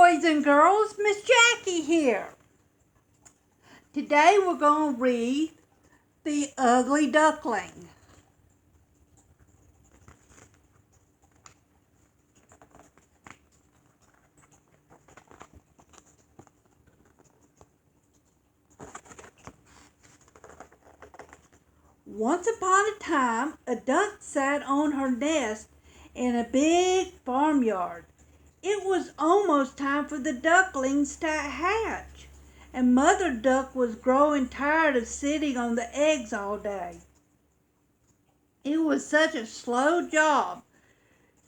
boys and girls, Miss Jackie here. Today we're going to read The Ugly Duckling. Once upon a time, a duck sat on her nest in a big farmyard. It was almost time for the ducklings to hatch, and Mother Duck was growing tired of sitting on the eggs all day. It was such a slow job.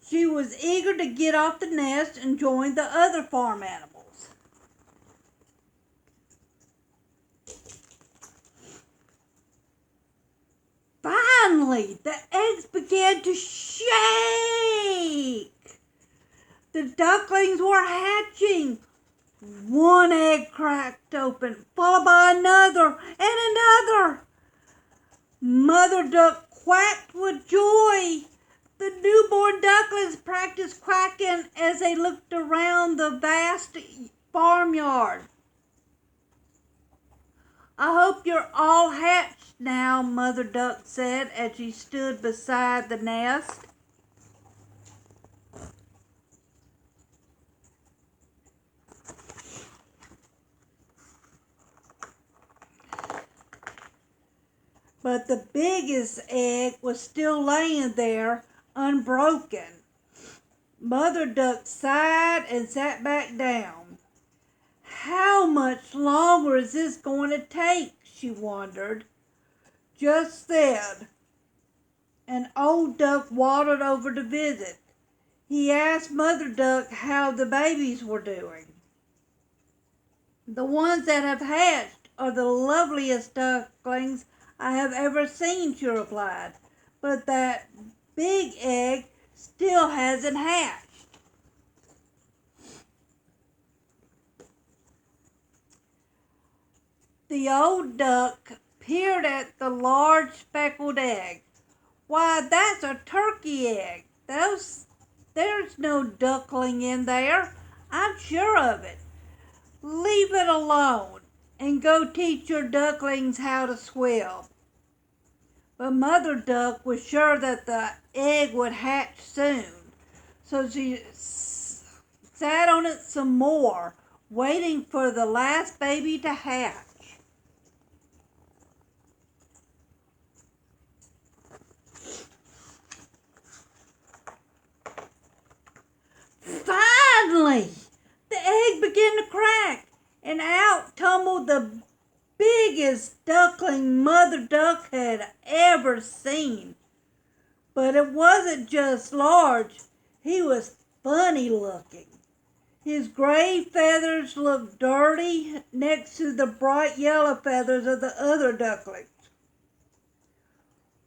She was eager to get off the nest and join the other farm animals. Finally, the eggs began to shake. The ducklings were hatching. One egg cracked open, followed by another and another. Mother Duck quacked with joy. The newborn ducklings practiced quacking as they looked around the vast farmyard. "I hope you're all hatched now," Mother Duck said as she stood beside the nest. But the biggest egg was still laying there, unbroken. Mother Duck sighed and sat back down. How much longer is this going to take? She wondered. Just then, an old duck waddled over to visit. He asked Mother Duck how the babies were doing. "The ones that have hatched are the loveliest ducklings I have ever seen," she replied. "But that big egg still hasn't hatched." The old duck peered at the large speckled egg. "Why, that's a turkey egg. There's no duckling in there. I'm sure of it. Leave it alone and go teach your ducklings how to swim." But Mother Duck was sure that the egg would hatch soon, so she sat on it some more, waiting for the last baby to hatch. Finally, the egg began to crack, and out tumbled the biggest duckling Mother Duck had ever seen. But it wasn't just large, he was funny looking. His gray feathers looked dirty next to the bright yellow feathers of the other ducklings.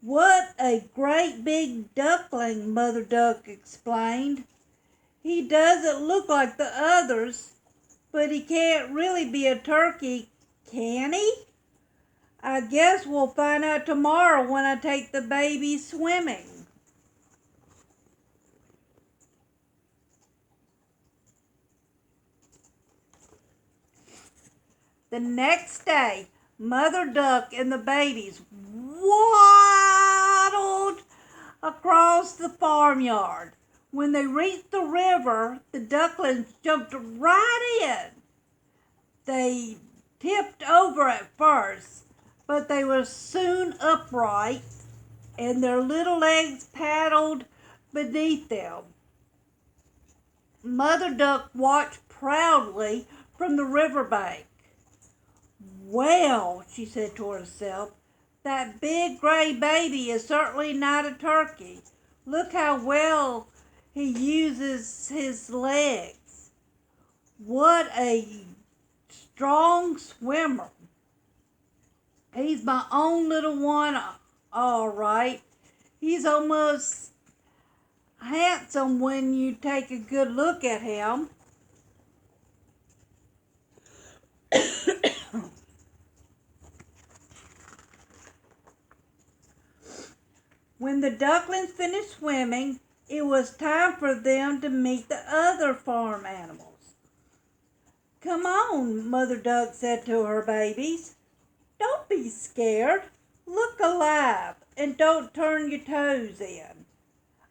"What a great big duckling," Mother Duck explained. "He doesn't look like the others, but he can't really be a turkey, can he? I guess we'll find out tomorrow when I take the baby swimming." The next day, Mother Duck and the babies waddled across the farmyard. When they reached the river, the ducklings jumped right in. They tipped over at first, but they were soon upright, and their little legs paddled beneath them. Mother Duck watched proudly from the riverbank. "Well," she said to herself, "that big gray baby is certainly not a turkey. Look how well he uses his legs. What a strong swimmer. He's my own little one, all right. He's almost handsome when you take a good look at him." When the ducklings finished swimming, it was time for them to meet the other farm animals. "Come on," Mother Duck said to her babies. "Don't be scared. Look alive and don't turn your toes in."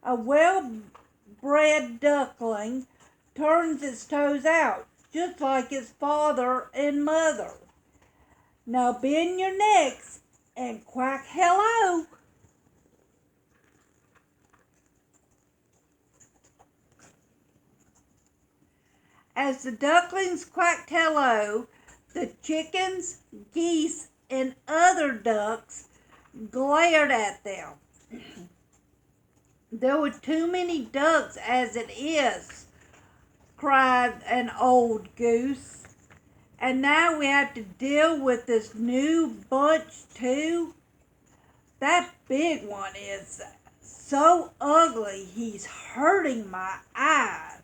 A well-bred duckling turns its toes out, just like its father and mother. Now bend your necks and quack hello. As the ducklings quacked hello, the chickens, geese, and other ducks glared at them. "There were too many ducks as it is," cried an old goose. "And now we have to deal with this new bunch too. That big one is so ugly he's hurting my eyes."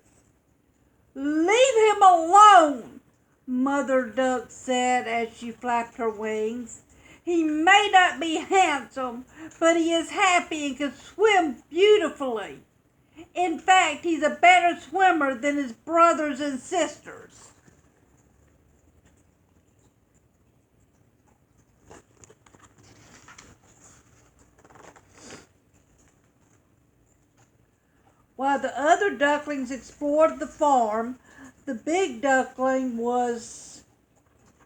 "Leave him alone," Mother Duck said as she flapped her wings. "He may not be handsome, but he is happy and can swim beautifully. In fact, he's a better swimmer than his brothers and sisters." While the other ducklings explored the farm, the big duckling was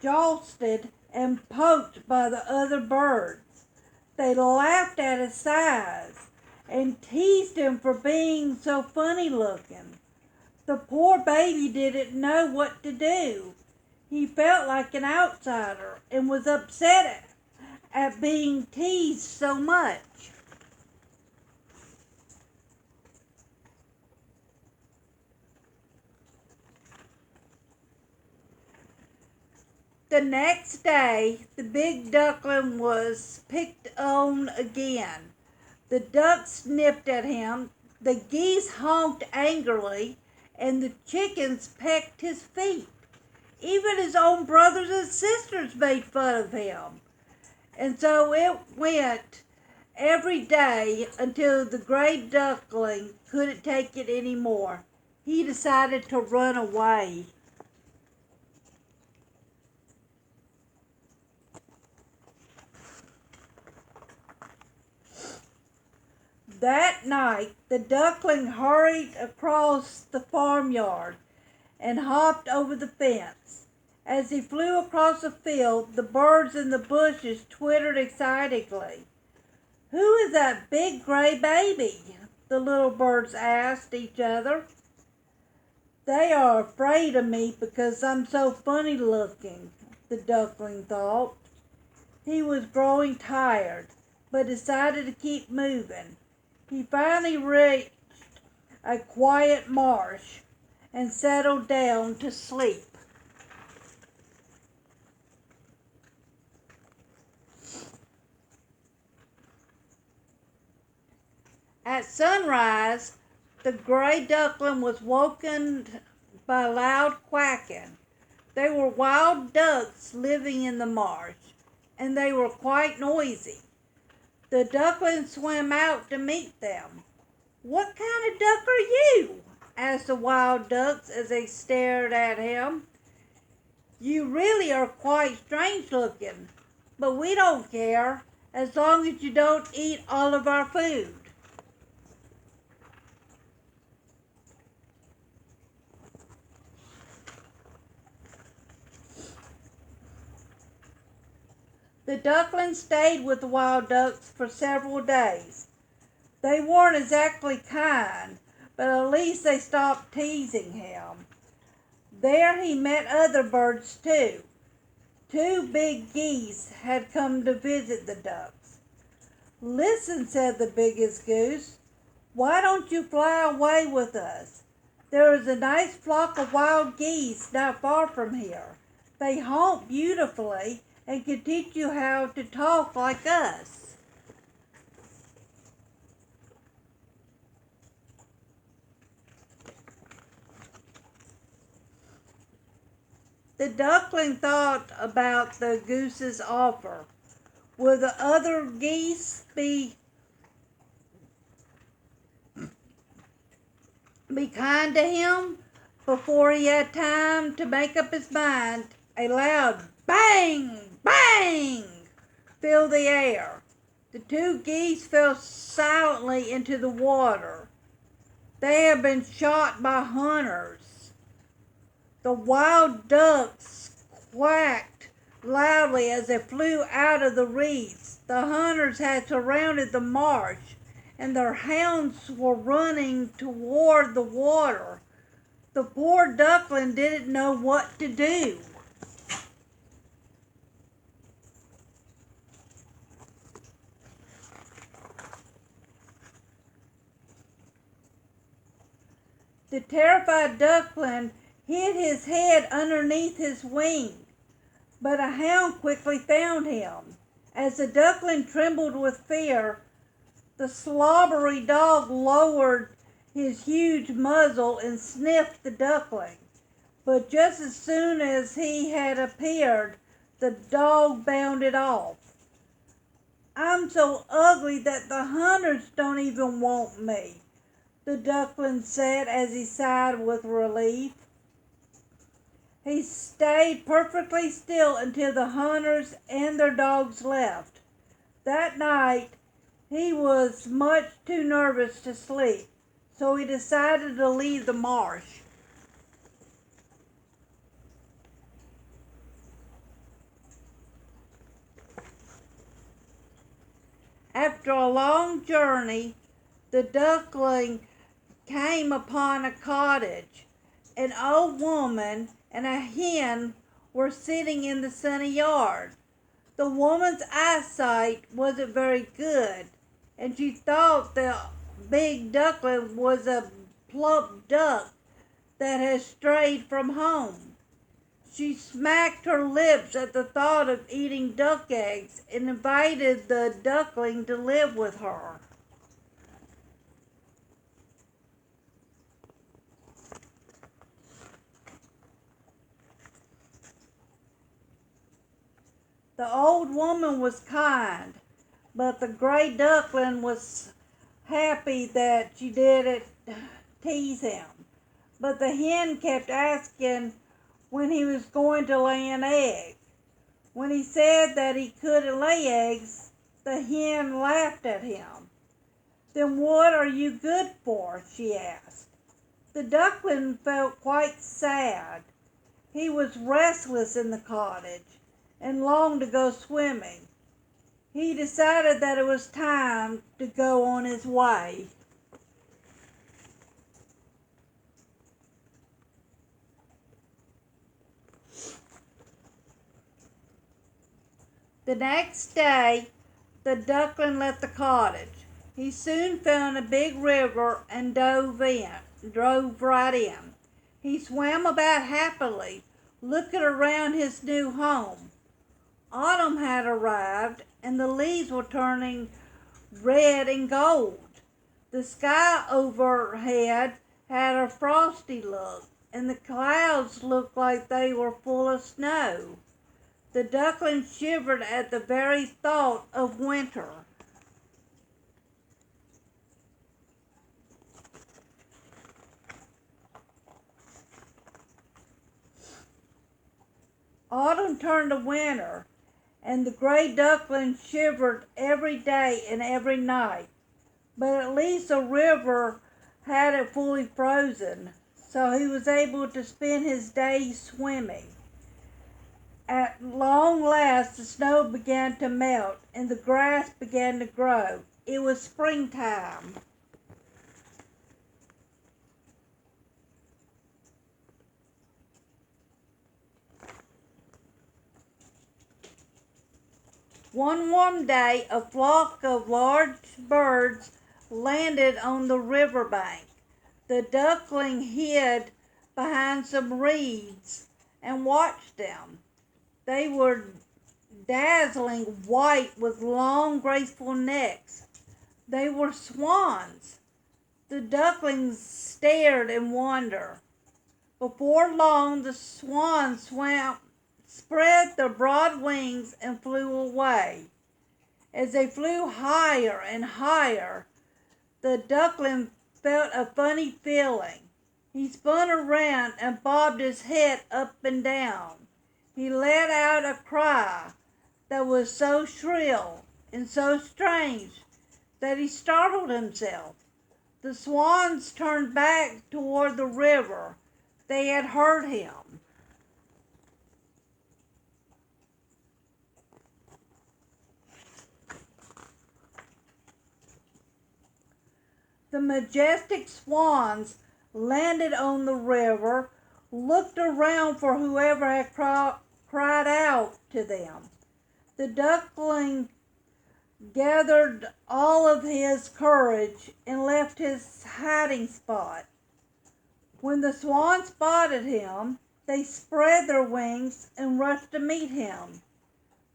jostled and poked by the other birds. They laughed at his size and teased him for being so funny looking. The poor baby didn't know what to do. He felt like an outsider and was upset at being teased so much. The next day, the big duckling was picked on again. The ducks snipped at him, the geese honked angrily, and the chickens pecked his feet. Even his own brothers and sisters made fun of him. And so it went every day until the gray duckling couldn't take it anymore. He decided to run away. That night, the duckling hurried across the farmyard and hopped over the fence. As he flew across the field, the birds in the bushes twittered excitedly. "Who is that big gray baby?" the little birds asked each other. "They are afraid of me because I'm so funny looking," the duckling thought. He was growing tired, but decided to keep moving. He finally reached a quiet marsh and settled down to sleep. At sunrise, the gray duckling was woken by loud quacking. They were wild ducks living in the marsh, and they were quite noisy. The duckling swam out to meet them. "What kind of duck are you?" asked the wild ducks as they stared at him. "You really are quite strange looking, but we don't care as long as you don't eat all of our food." The duckling stayed with the wild ducks for several days. They weren't exactly kind, but at least they stopped teasing him. There he met other birds too. Two big geese had come to visit the ducks. "Listen," said the biggest goose, "why don't you fly away with us? There is a nice flock of wild geese not far from here. They honk beautifully and can teach you how to talk like us." The duckling thought about the goose's offer. Will the other geese be kind to him? Before he had time to make up his mind, a loud bang, bang filled the air. The two geese fell silently into the water. They had been shot by hunters. The wild ducks quacked loudly as they flew out of the reeds. The hunters had surrounded the marsh, and their hounds were running toward the water. The poor duckling didn't know what to do. The terrified duckling hid his head underneath his wing, but a hound quickly found him. As the duckling trembled with fear, the slobbery dog lowered his huge muzzle and sniffed the duckling. But just as soon as he had appeared, the dog bounded off. "I'm so ugly that the hunters don't even want me," the duckling said as he sighed with relief. He stayed perfectly still until the hunters and their dogs left. That night, he was much too nervous to sleep, so he decided to leave the marsh. After a long journey, the duckling came upon a cottage. An old woman and a hen were sitting in the sunny yard. The woman's eyesight wasn't very good, and she thought the big duckling was a plump duck that had strayed from home. She smacked her lips at the thought of eating duck eggs and invited the duckling to live with her. The old woman was kind, but the gray duckling was happy that she didn't tease him. But the hen kept asking when he was going to lay an egg. When he said that he couldn't lay eggs, the hen laughed at him. "Then what are you good for?" she asked. The duckling felt quite sad. He was restless in the cottage and longed to go swimming. He decided that it was time to go on his way. The next day, the duckling left the cottage. He soon found a big river and drove right in. He swam about happily, looking around his new home. Autumn had arrived, and the leaves were turning red and gold. The sky overhead had a frosty look, and the clouds looked like they were full of snow. The duckling shivered at the very thought of winter. Autumn turned to winter, and the gray duckling shivered every day and every night. But at least the river had it fully frozen, so he was able to spend his days swimming. At long last, the snow began to melt and the grass began to grow. It was springtime. One warm day, a flock of large birds landed on the river bank. The duckling hid behind some reeds and watched them. They were dazzling white with long, graceful necks. They were swans. The ducklings stared in wonder. Before long, the swans spread their broad wings and flew away. As they flew higher and higher, the duckling felt a funny feeling. He spun around and bobbed his head up and down. He let out a cry that was so shrill and so strange that he startled himself. The swans turned back toward the river. They had heard him. The majestic swans landed on the river, looked around for whoever had cried out to them. The duckling gathered all of his courage and left his hiding spot. When the swans spotted him, they spread their wings and rushed to meet him.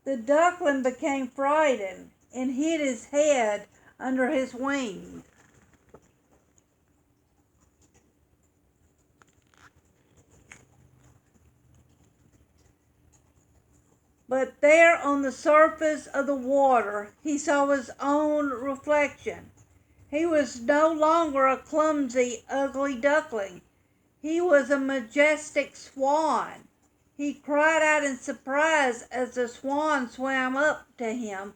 The duckling became frightened and hid his head under his wing. But there on the surface of the water, he saw his own reflection. He was no longer a clumsy, ugly duckling. He was a majestic swan. He cried out in surprise as the swans swam up to him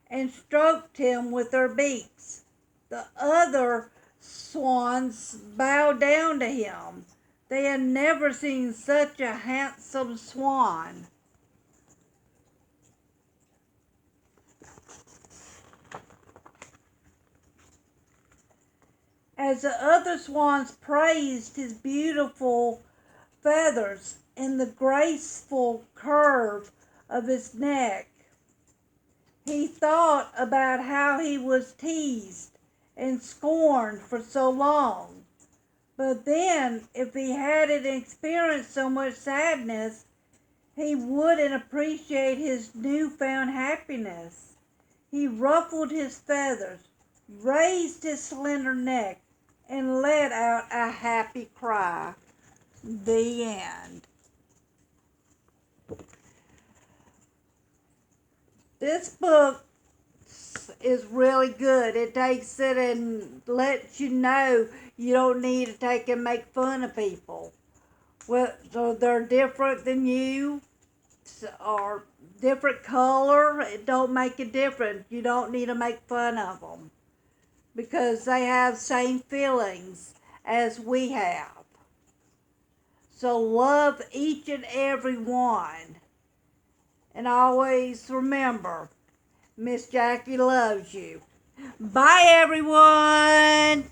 and stroked him with their beaks. The other swans bowed down to him. They had never seen such a handsome swan. As the other swans praised his beautiful feathers and the graceful curve of his neck, he thought about how he was teased and scorned for so long. But then, if he hadn't experienced so much sadness, he wouldn't appreciate his newfound happiness. He ruffled his feathers, raised his slender neck, and let out a happy cry. The end. This book is really good. It takes it and lets you know you don't need to take and make fun of people. So they're different than you or different color. It don't make a difference. You don't need to make fun of them, because they have same feelings as we have. So love each and every one. And always remember, Miss Jackie loves you. Bye, everyone.